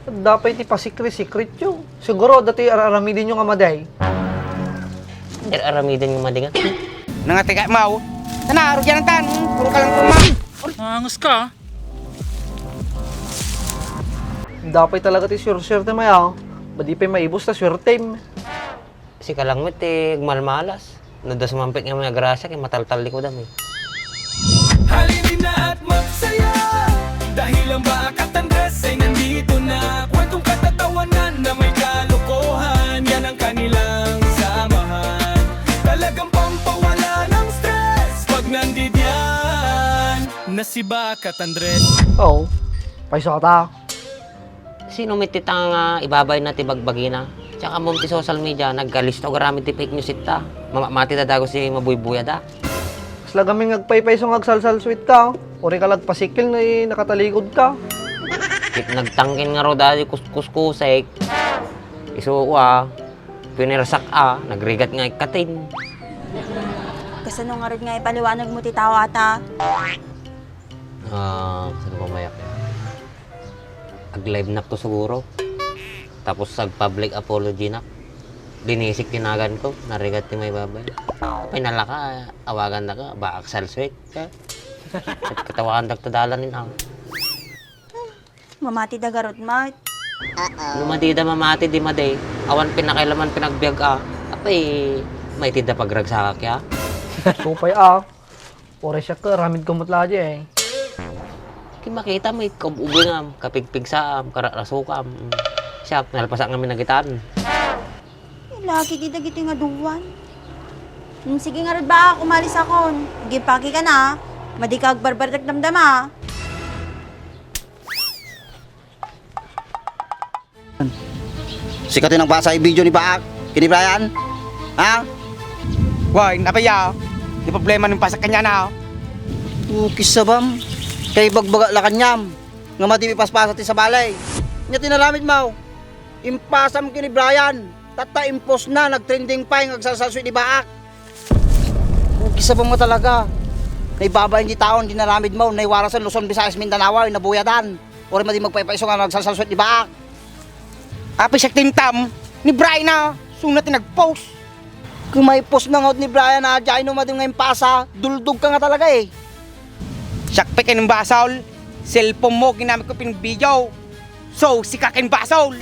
Dapat iti pasikri-sikrit yun. Siguro dati araramidin yung amaday. Aramidin yung madinga. Nangatika mau. Tanaro dyan ang tan. Puro ka lang kumang. Angas ka. Dapat talaga ti sure-sure na maya. Badi pa maibos na sure time. Si kalangmet malmalas. Nadas mampik nga mga grasya kay mataltal ko dami. Halinin na at magsaya dahil ang Bakat Andres ay nandito na. Kwentong katatawanan na may kalokohan, yan ang kanilang samahan. Talagang pampawala ng stress pag nandidyan na si Bakat Andres. Oo. Paiso ka ta. Sino may titang ibabay na tibagbagi na? Tsaka mo ti social media, nagkalisto garamit ti fake news ita. Mati dadago si mabuybuya da. Kasla gaming agpay-paiso agsalsal sweet ka. Uri ka lagpasikil na nakatalikod ka. Nagtangkin nga ro dahil kuskusek. Isuwa, pinirsak nagrigat nga ikatin. Kasi nung nga rin nga ipaliwanag mo ti tao ata. Saan ba mayak? Ag-live na to siguro. Tapos public apology na. Dinisik tinagan ko, narigat ti may babay. Pinala ka, awagan na ka, baak salswek ka. At katawakan dagtadalan ako. Mamati da garot mat. Lumadida mamati di maday. Awan pinakailaman pinagbiag Apay, may tida pagragsakak ya. Supay Uri siya ka, ramid kumutla dyan Kaya makita may kabubingam, kapigpig saam, karasukam. Siya, nalpasak namin nagitan. Lagi di dagiti nga duwan. Sige nga rin ba, umalis ako. Gipaki ka na. Madikag barbardak damdama. Sikatin ang basa yung video ni Baak. Kini Brian? Ha? Why, napaya. Di problema ng pasak kanya na. Ukis sa bam. Kay bagbaga la kanyam. Nga mati paspasa ti sa balay. Nya tinaramid mo. Impasam kini Brian. Tata impos na nagtrending pa yung agsasalswi ni Baak. Ukis sa bam mo talaga. Naibabay ni taon dinaramid mo. Naiwarasan Luzon, Visayas, Mindanao. Nabuyadan. Ori madi magpaypaiso nga nagsasalswi ni Baak. Api siya tintam. Ni Brian na. Sunat nag-post. Kung may post na nga ni Brian na dyan no madi nga impasa. Duldog ka nga talaga eh. Sakpe ka ng basol. Cellphone mo, ginamit ko pinag-video. So, sikakin basol.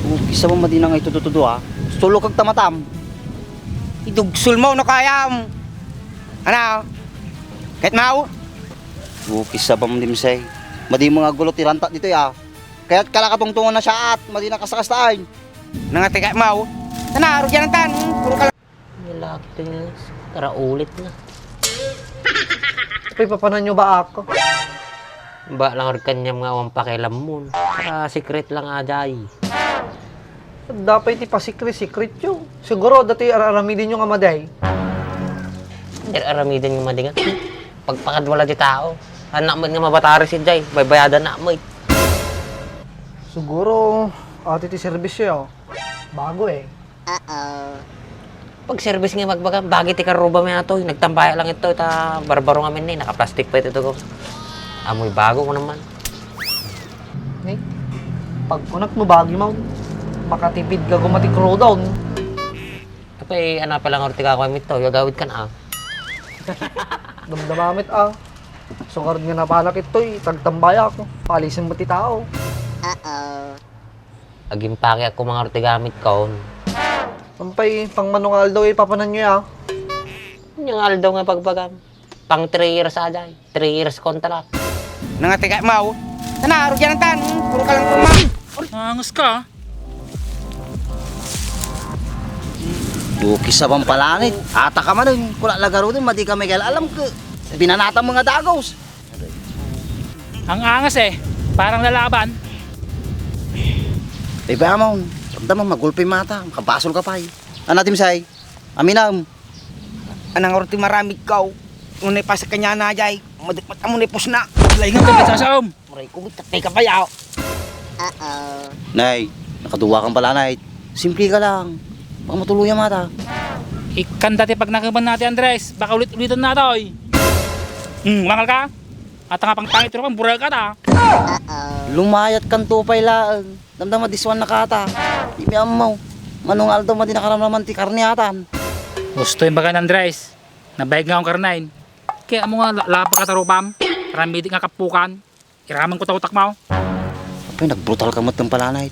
Ukis sa bam madi na nga itututudo ha. Sulok kag tamatam. Idugsul mo, no kayam. Ano? Kahit mau? Ukis sa bam dimsay. Madi mga gulot tiranta dito ya. Kaya't kalakatungtungan na siya at madi na kasakastaan. Nangatika mau? Tanaro dyan ang tan. Puro ka lang. Nilaki to yun. Tara ulit na. Pay papanan nyo ba ako? Ba lang rin kanyang mga awang pakialam mo. Saka secret lang aday. Dapat iti pasikri-sikrit yun. Siguro dati araramidin yung amaday. Aramidin yung madinga. Pagpakadwala di tao. Anak mo nga mabatari si Jay. Baybayadan na mo. Siguro ati ti servisyo yun. Bago eh. Pag service nga magbaga, bagay ti karuba may ato. Nagtambaya lang ito. Barbaro nga min naka-plastic pa ito ko. Amoy bago ko naman. Eh, pag kunak mo bagi mo, makatipid ka gumatik roll down. Kapay, ano pa lang orti ka ako ito. Gagawid ka na Damdamamit Sungarod nga napalak ito tagtambaya ako. Palisin mo ti tao. Agimpake ako mga ortigamit ko. Sampay, pang manungal daw papanan nyo Yung aldaw nga pagbagam. Pang 3 years aday. 3 years contract. Nangatika mau? Tanaro dyan ang tan. Puro ka lang kumang. Angas ka. Ukis sa bam palanit. Ata ka man nun. Kula lagaro din. Madi kami kaya alam ko. Binanata mga dagos. Ang angas Parang lalaban. Ba mo. Ramdam mo magulpe mata. Makabasol ka pa eh. Ano natin say? Aminam. Anang orti maramid ka. Ngunay pasak kanya na jay. Madikmat mo na ipos na. Laingan ka sa saom. Maray ko, tatay ka pa yaw. Nay, nakaduwa kang pala nay. Simple ka lang. Baka matuluyan mata. Ikan dati pag nakaban natin Andres. Baka ulit-ulitan na ito Mangal ka? At nga pang tangit ito pang bural ka na. Lumayat kan tupay laang. Damdama diswan na kata. Imi amaw. Manungal daw mati nakaramdaman ti karniatan. Gusto yung bagan Andres. Nabayag nga akong karnain. Kaya mo nga lapag ka tarupam. Ramidi nga kapukan. Iraman ko ta utak mo. Apay, nagbrutal ka mo itong palanay.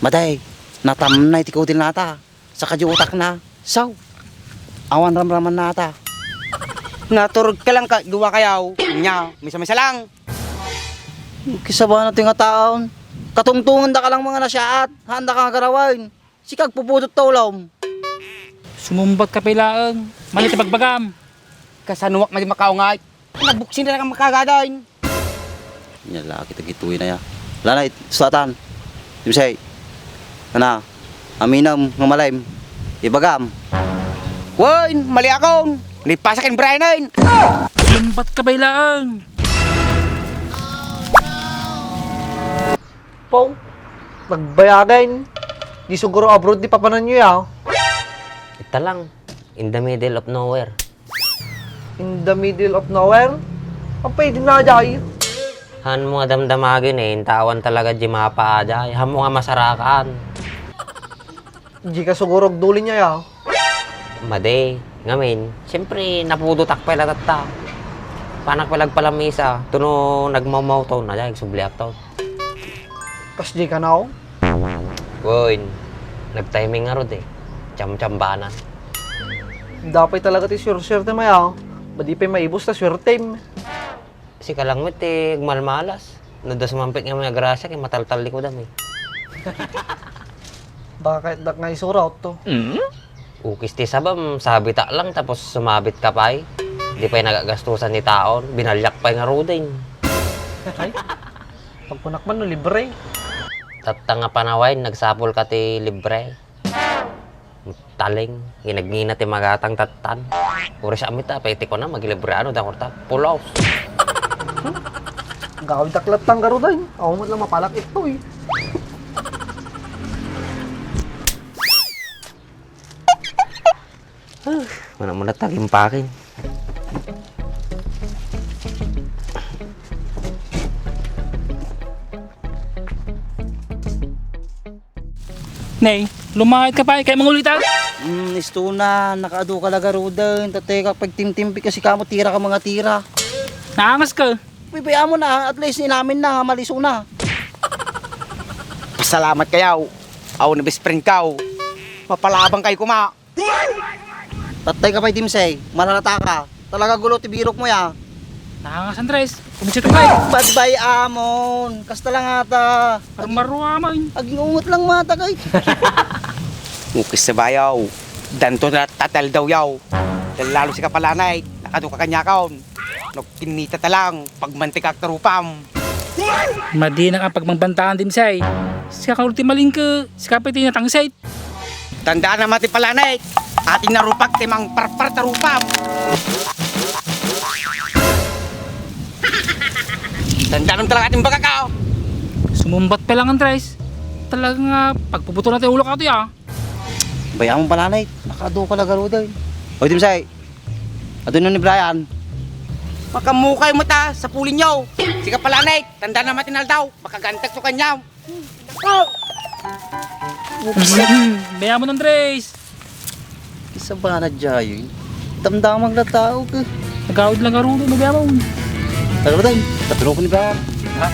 Maday, natam na iti kodil nata. Sa kadyo utak na. Saw. Awan ramraman nata. Naturog ka lang ka, gawa kayaw. Nya, misa-misa lang. Kisa ba natin nga taon? Katungtungan da ka lang mga nasyaat. Handa ka nga garawain. Sikag pupudot tawlaw. Sumumbat ka pilaang. Malit pagbagam. Kasanuwak na di makaungay. Nabuksin na lang ang makagadain. Nyala, kita gituin na ya. Lanay, sulatan. Dimsay. Ana, aminam, ngamalim. Ibagam. Woy, mali akong. Lipasakin Brian. Sumumbat ka pilaang. Pong, nagbayagin. Di siguro abroad di papanan nyo ya. Ito lang, in the middle of nowhere. In the middle of nowhere. Ang pwede na jay. Han mo nga damdamagin tawan talaga di mapaaday. Han mo nga masarakan. Di ka siguro agdulin niya ya. Maday, ngamin, siyempre napudutak pa ilang tatta. Panak palag palamisa, tuno nagmamaw-taw na dahil subliak taw. Kas di ka na ako. Woy, nag-timing nga rod Cham-chambanan. Dapat talaga ti swerte mo ya. Badi pa maibos ta swerte mo. Si kalangmet gmalmalas. Nadas mampit nga mga grasya kay mataltal ko dami. Bakit dak nga isuraw to? Ukis ti sabam, sabita lang tapos sumabit ka pa Di pa nagagastusan ni taon, binalyak pa nga rodin. Ay, pagpunak man no libre. Tatta nga panaway, nagsapol ka ti libre. Taling, ginagngina ti magatang tatan. Uri sa amit pwede ko na magilibre dakurta, pulaw. Gawin taklat tang garuday. Ako mo lang mapalak ito eh. Mana taging pakin. Nay, lumahit ka pa, kaya mangulitan. Isto na, nakaado ka lagarudan. Tateka, pag timtimpi kasi kamo, tira ka mga tira. Naangas ka. Pipaya mo na, at least namin na, maliso na. Pasalamat kayaw. Aw na best friend kaw. Mapalabang kayo kuma. Tatay ka pa Dimsay, maralata ka. Talaga gulo, tibirok mo ya. Naangas Andres. Kumisit ka. Bad bay amon, kasta lang ata. Maruamay. Aging ungot lang mata kay. Ukis sa bayaw. Danto na tatal daw yaw. Dahil lalo si kapalanay. Nakado ka kanya kaon. Kinita talang pagmantikak tarupam. Madi na ang pagmangbantaan din say. Sika ka ulti maling ka. Sika pa iti natangsay. Tandaan na mati palanay. Ating narupak timang parpar tarupam. Tandaan mo talaga ating baga kao. Sumumbat pa lang Andres. Talaga nga, pagpuputo natin ulo ka ito ya. Bayaan mo palanay, nakado ka lagarudan. O Dimsay, adun nun ni Brian. Makamukay mo ta sa pulin nyo. Si kapalanay, tandaan na matinal daw. Makagantag sa kanya. Bayan mo Andres. Isa ba na dyan? Damdamang na tao ka. Nagawid lang karulo, bayan mo. Lagarudan, tatulong ko ni Brian. Ha?